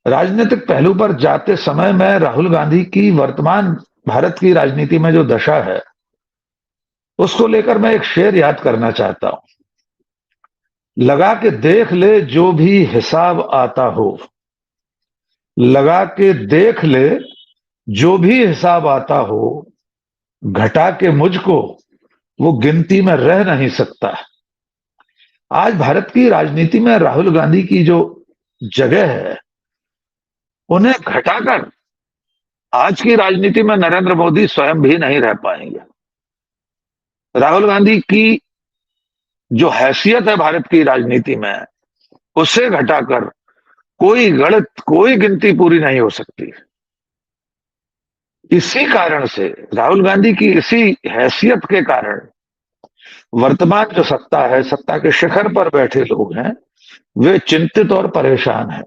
राजनीतिक पहलू पर जाते समय मैं राहुल गांधी की वर्तमान भारत की राजनीति में जो दशा है उसको लेकर मैं एक शेर याद करना चाहता हूं। लगा के देख ले जो भी हिसाब आता हो, लगा के देख ले जो भी हिसाब आता हो, घटा के मुझको वो गिनती में रह नहीं सकता। आज भारत की राजनीति में राहुल गांधी की जो जगह है उन्हें घटाकर आज की राजनीति में नरेंद्र मोदी स्वयं भी नहीं रह पाएंगे। राहुल गांधी की जो हैसियत है भारत की राजनीति में, उसे घटाकर कोई गणित, कोई गिनती पूरी नहीं हो सकती। इसी कारण से, राहुल गांधी की इसी हैसियत के कारण वर्तमान जो सत्ता है, सत्ता के शिखर पर बैठे लोग हैं, वे चिंतित और परेशान हैं।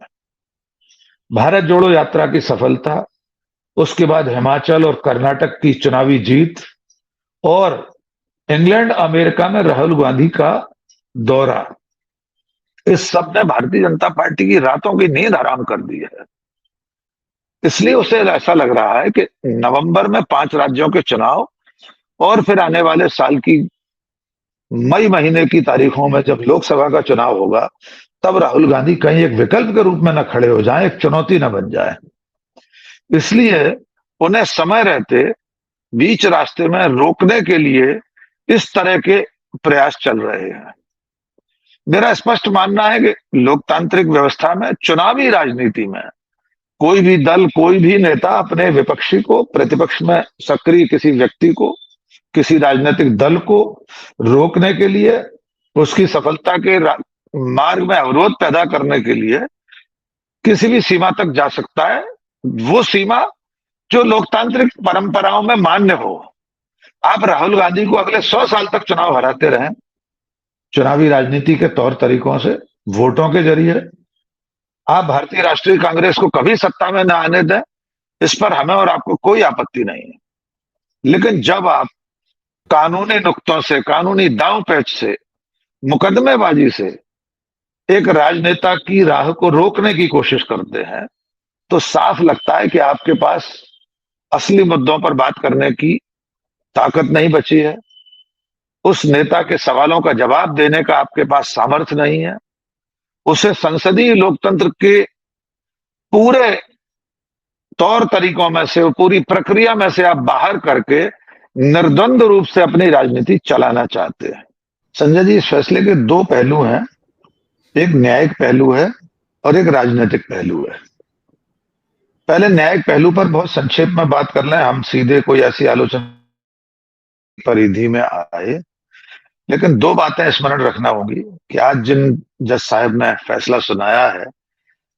भारत जोड़ो यात्रा की सफलता, उसके बाद हिमाचल और कर्नाटक की चुनावी जीत और इंग्लैंड अमेरिका में राहुल गांधी का दौरा, इस सब ने भारतीय जनता पार्टी की रातों की नींद हराम कर दी है। इसलिए उसे ऐसा लग रहा है कि नवंबर में 5 राज्यों के चुनाव और फिर आने वाले साल की मई महीने की तारीखों में जब लोकसभा का चुनाव होगा, तब राहुल गांधी कहीं एक विकल्प के रूप में न खड़े हो जाएं, एक चुनौती न बन जाए। इसलिए उन्हें समय रहते बीच रास्ते में रोकने के लिए इस तरह के प्रयास चल रहे हैं। मेरा स्पष्ट मानना है कि लोकतांत्रिक व्यवस्था में, चुनावी राजनीति में, कोई भी दल, कोई भी नेता अपने विपक्षी को, प्रतिपक्ष में सक्रिय किसी व्यक्ति को, किसी राजनीतिक दल को रोकने के लिए, उसकी सफलता के मार्ग में अवरोध पैदा करने के लिए किसी भी सीमा तक जा सकता है। वो सीमा जो लोकतांत्रिक परंपराओं में मान्य हो। आप राहुल गांधी को अगले 100 साल तक चुनाव हराते रहें, चुनावी राजनीति के तौर तरीकों से, वोटों के जरिए। आप भारतीय राष्ट्रीय कांग्रेस को कभी सत्ता में न आने दें, इस पर हमें और आपको कोई आपत्ति नहीं है। लेकिन जब आप कानूनी नुक्तों से, कानूनी दांव पेच से, मुकदमेबाजी से एक राजनेता की राह को रोकने की कोशिश करते हैं, तो साफ लगता है कि आपके पास असली मुद्दों पर बात करने की ताकत नहीं बची है। उस नेता के सवालों का जवाब देने का आपके पास सामर्थ्य नहीं है। उसे संसदीय लोकतंत्र के पूरे तौर तरीकों में से, पूरी प्रक्रिया में से आप बाहर करके निर्द्वंद रूप से अपनी राजनीति चलाना चाहते हैं। संजय जी, इस फैसले के 2 पहलू हैं। एक न्यायिक पहलू है और एक राजनीतिक पहलू है। पहले न्यायिक पहलू पर बहुत संक्षेप में बात कर लें, हम सीधे कोई ऐसी आलोचना परिधि में आए। लेकिन 2 बातें स्मरण रखना होगी कि आज जिन जज साहब ने फैसला सुनाया है,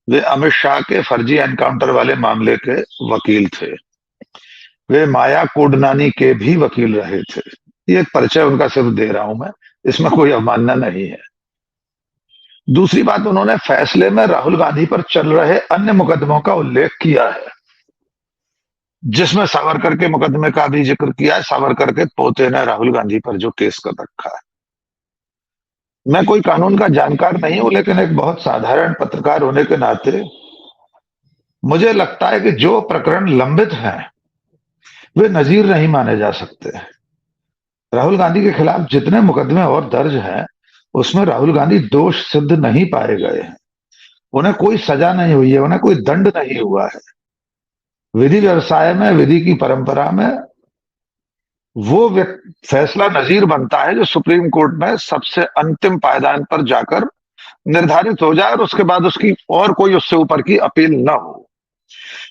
वे अमित शाह के फर्जी एनकाउंटर वाले मामले के वकील थे। वे माया कोडनानी के भी वकील रहे थे। ये एक परिचय उनका सिर्फ दे रहा हूं मैं, इसमें कोई अवमानना नहीं है। दूसरी बात, उन्होंने फैसले में राहुल गांधी पर चल रहे अन्य मुकदमों का उल्लेख किया है, जिसमें सावरकर के मुकदमे का भी जिक्र किया है। सावरकर के पोते ने राहुल गांधी पर जो केस कर रखा है। मैं कोई कानून का जानकार नहीं हूं, लेकिन एक बहुत साधारण पत्रकार होने के नाते मुझे लगता है कि जो प्रकरण लंबित हैं वे नजीर नहीं माने जा सकते। राहुल गांधी के खिलाफ जितने मुकदमे और दर्ज हैं, उसमें राहुल गांधी दोष सिद्ध नहीं पाए गए हैं। उन्हें कोई सजा नहीं हुई है, उन्हें कोई दंड नहीं हुआ है। विधि व्यवसाय में, विधि की परंपरा में वो फैसला नजीर बनता है जो सुप्रीम कोर्ट में सबसे अंतिम पायदान पर जाकर निर्धारित हो जाए और उसके बाद उसकी और कोई उससे ऊपर की अपील न हो।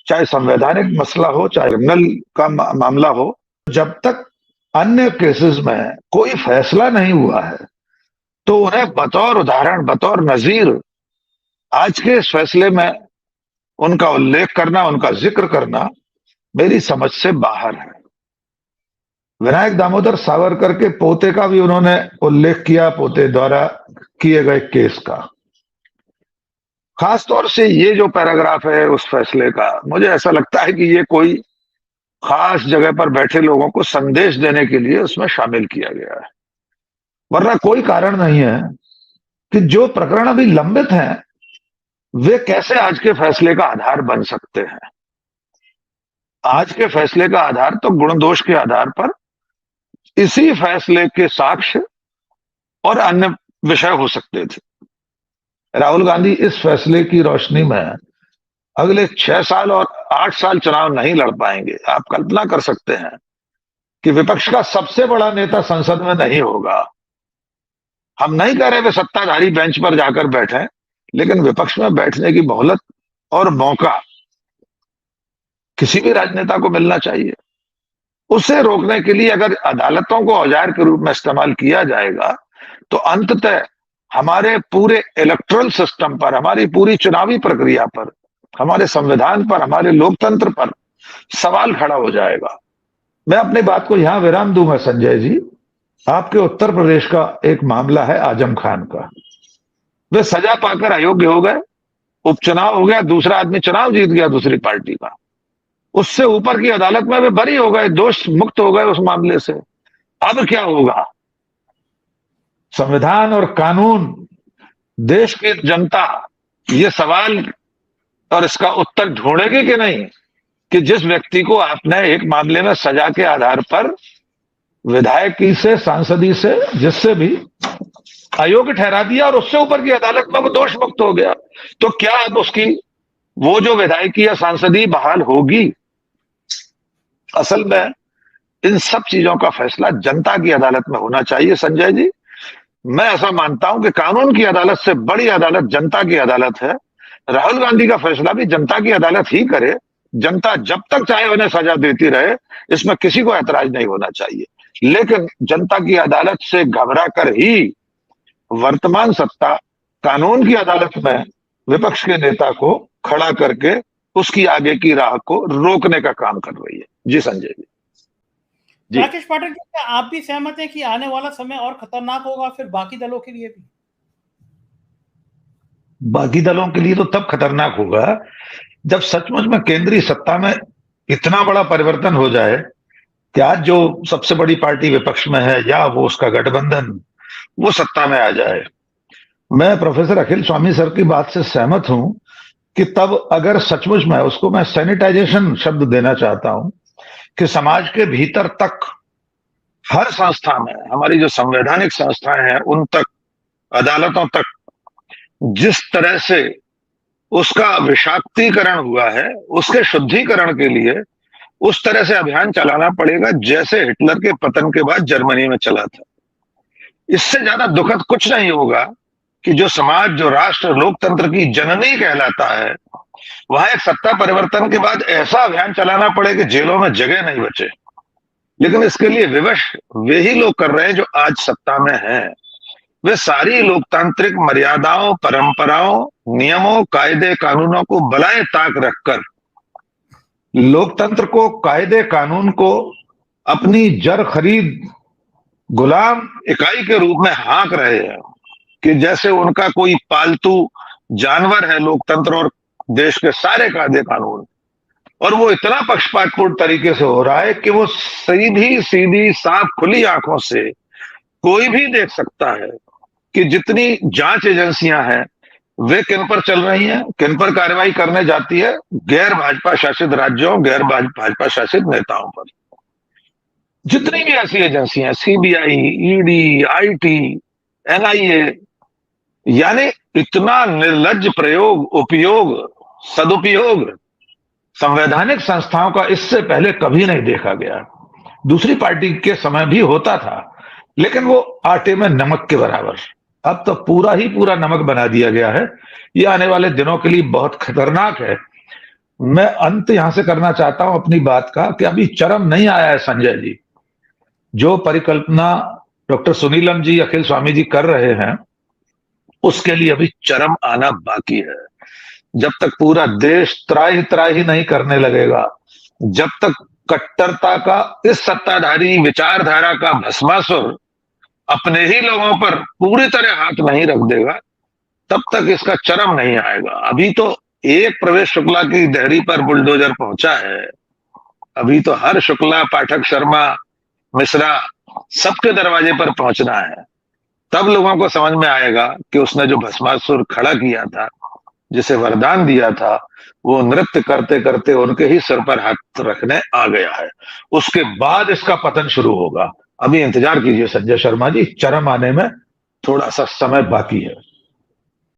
चाहे संवैधानिक मसला हो, चाहे क्रिमिनल का मामला हो, जब तक अन्य केसेस में कोई फैसला नहीं हुआ है, तो उन्हें बतौर उदाहरण, बतौर नजीर आज के इस फैसले में उनका उल्लेख करना, उनका जिक्र करना मेरी समझ से बाहर है। विनायक दामोदर सावरकर के पोते का भी उन्होंने उल्लेख किया, पोते द्वारा किए गए केस का। खास तौर से ये जो पैराग्राफ है उस फैसले का, मुझे ऐसा लगता है कि ये कोई खास जगह पर बैठे लोगों को संदेश देने के लिए उसमें शामिल किया गया है। वरना कोई कारण नहीं है कि जो प्रकरण अभी लंबित हैं वे कैसे आज के फैसले का आधार बन सकते हैं? आज के फैसले का आधार तो गुण दोष के आधार पर इसी फैसले के साक्ष्य और अन्य विषय हो सकते थे। राहुल गांधी इस फैसले की रोशनी में अगले 6 साल और 8 साल चुनाव नहीं लड़ पाएंगे। आप कल्पना कर सकते हैं कि विपक्ष का सबसे बड़ा नेता संसद में नहीं होगा। हम नहीं कह रहे वे सत्ताधारी बेंच पर जाकर बैठे, लेकिन विपक्ष में बैठने की मोहलत और मौका किसी भी राजनेता को मिलना चाहिए। उसे रोकने के लिए अगर अदालतों को औजार के रूप में इस्तेमाल किया जाएगा, तो अंततः हमारे पूरे इलेक्टोरल सिस्टम पर, हमारी पूरी चुनावी प्रक्रिया पर, हमारे संविधान पर, हमारे लोकतंत्र पर सवाल खड़ा हो जाएगा। मैं अपनी बात को यहां विराम दूंगा संजय जी। आपके उत्तर प्रदेश का एक मामला है आजम खान का। वे सजा पाकर अयोग्य हो गए, उपचुनाव हो गया, दूसरा आदमी चुनाव जीत गया दूसरी पार्टी का, उससे ऊपर की अदालत में वे बरी हो गए, दोष मुक्त हो गए उस मामले से। अब क्या होगा? संविधान और कानून, देश की जनता ये सवाल और इसका उत्तर ढूंढेगी कि नहीं कि जिस व्यक्ति को आपने एक मामले में सजा के आधार पर विधायकी से, सांसदी से, जिससे भी अयोग्य ठहरा दिया और उससे ऊपर की अदालत में वो दोष मुक्त हो गया, तो क्या अब उसकी वो जो विधायकी या सांसदी बहाल होगी? असल में इन सब चीजों का फैसला जनता की अदालत में होना चाहिए संजय जी। मैं ऐसा मानता हूं कि कानून की अदालत से बड़ी अदालत जनता की अदालत है। राहुल गांधी का फैसला भी जनता की अदालत ही करे। जनता जब तक चाहे उन्हें सजा देती रहे, इसमें किसी को ऐतराज नहीं होना चाहिए। लेकिन जनता की अदालत से घबरा कर ही वर्तमान सत्ता कानून की अदालत में विपक्ष के नेता को खड़ा करके उसकी आगे की राह को रोकने का काम कर रही है। जी संजय जी। राकेश पाठक जी, क्या आप भी सहमत हैं कि आने वाला समय और खतरनाक होगा फिर बाकी दलों के लिए भी? बाकी दलों के लिए तो तब खतरनाक होगा जब सचमुच में केंद्रीय सत्ता में इतना बड़ा परिवर्तन हो जाए कि आज जो सबसे बड़ी पार्टी विपक्ष में है या वो उसका गठबंधन, वो सत्ता में आ जाए। मैं प्रोफेसर अखिल स्वामी सर की बात से सहमत हूं कि तब अगर सचमुच में, उसको मैं सैनिटाइजेशन शब्द देना चाहता हूं, कि समाज के भीतर तक, हर संस्था में, हमारी जो संवैधानिक संस्थाएं हैं उन तक, अदालतों तक, जिस तरह से उसका विषाक्तीकरण हुआ है, उसके शुद्धिकरण के लिए उस तरह से अभियान चलाना पड़ेगा जैसे हिटलर के पतन के बाद जर्मनी में चला था। इससे ज्यादा दुखद कुछ नहीं होगा कि जो समाज, जो राष्ट्र लोकतंत्र की जननी कहलाता है, वहां एक सत्ता परिवर्तन के बाद ऐसा अभियान चलाना पड़े कि जेलों में जगह नहीं बचे। लेकिन इसके लिए विवश वे ही लोग कर रहे हैं जो आज सत्ता में हैं। वे सारी लोकतांत्रिक मर्यादाओं, परंपराओं, नियमों, कायदे कानूनों को बलाए ताक रखकर लोकतंत्र को, कायदे कानून को अपनी जर खरीद गुलाम इकाई के रूप में हाँक रहे हैं कि जैसे उनका कोई पालतू जानवर है लोकतंत्र और देश के सारे कायदे कानून। और वो इतना पक्षपातपूर्ण तरीके से हो रहा है कि वो सीधी सीधी साफ खुली आंखों से कोई भी देख सकता है कि जितनी जांच एजेंसियां हैं वे किन पर चल रही हैं, किन पर कार्रवाई करने जाती है, गैर भाजपा शासित राज्यों, गैर भाजपा शासित नेताओं पर। जितनी भी ऐसी एजेंसियां, सीबीआई, ईडी, आईटी, एनआईए, यानी इतना निर्लज्ज प्रयोग, उपयोग, सदुपयोग संवैधानिक संस्थाओं का इससे पहले कभी नहीं देखा गया। दूसरी पार्टी के समय भी होता था, लेकिन वो आटे में नमक के बराबर। अब तो पूरा ही पूरा नमक बना दिया गया है। ये आने वाले दिनों के लिए बहुत खतरनाक है। मैं अंत यहां से करना चाहता हूं अपनी बात का कि अभी चरम नहीं आया है संजय जी। जो परिकल्पना डॉक्टर सुनीलम जी, अखिल स्वामी जी कर रहे हैं, उसके लिए अभी चरम आना बाकी है। जब तक पूरा देश त्राही नहीं करने लगेगा, जब तक कट्टरता का, इस सत्ताधारी विचारधारा का भस्मासुर अपने ही लोगों पर पूरी तरह हाथ नहीं रख देगा, तब तक इसका चरम नहीं आएगा। अभी तो एक प्रवेश शुक्ला की देहरी पर बुलडोजर पहुंचा है। अभी तो हर शुक्ला, पाठक, शर्मा, मिश्रा, सबके दरवाजे पर पहुंचना है। तब लोगों को समझ में आएगा कि उसने जो भस्मासुर खड़ा किया था जिसे वरदान दिया था, वो नृत्य करते करते उनके ही सिर पर हाथ रखने आ गया है। उसके बाद इसका पतन शुरू होगा। अभी इंतजार कीजिए संजय शर्मा जी, चरम आने में थोड़ा सा समय बाकी है।